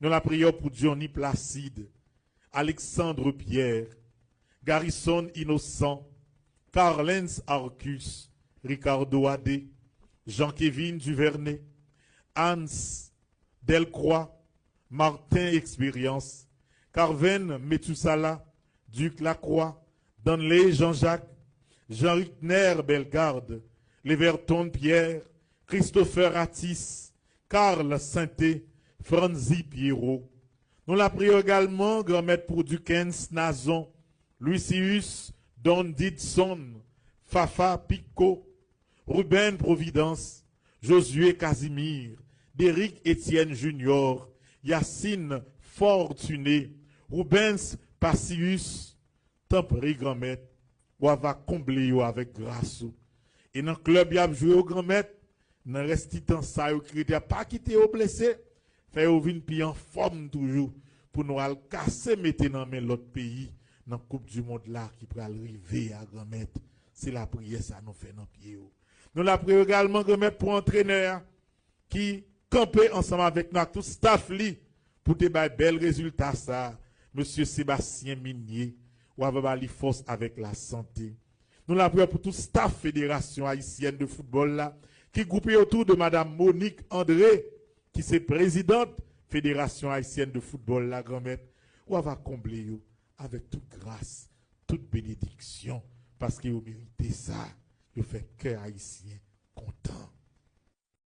Nous la prions pour Johnny Placide, Alexandre Pierre, Garrison Innocent, Carlens Arcus, Ricardo Adé, Jean-Kévin Duvernay, Hans Delcroix, Martin Expérience, Carven Metusala, Duc Lacroix, Danley Jean-Jacques, Jean Rickner Bellegarde, Leverton Pierre, Christopher Attis, Karl Sainté, Franzi Pierrot. Nous la prions également, grand-maître pour Duquesne Nazon, Lucius Don Didson, Fafa Pico, Ruben Providence, Josué Casimir, Déric Étienne Junior, Yacine Fortuné, Rubens Passius, Tempri grand-maître, ou va combler avec grâce. Et dans le club, il y a joué au grand-maître, dans le reste du temps, ça, il n'y a pas quitté au blessé, fait au vin puis en forme toujours, pour nous casser, mettre dans l'autre pays, dans la Coupe du Monde là, qui peut arriver à grand-maître. C'est la prière, ça nous fait dans le pied. Nous la prions également, grand-maître, pour entraîneur, qui camper ensemble avec nous, tout staff li, pour te bailler bel résultat ça, monsieur Sébastien Minier, ou avoir les forces avec la santé. Nous la prions pour tout staff fédération haïtienne de football là, qui groupé autour de madame Monique André, qui est présidente fédération haïtienne de football là, grand-mère, ou avoir combler yo avec toute grâce, toute bénédiction, parce que vous méritez ça, vous fait cœur haïtien content.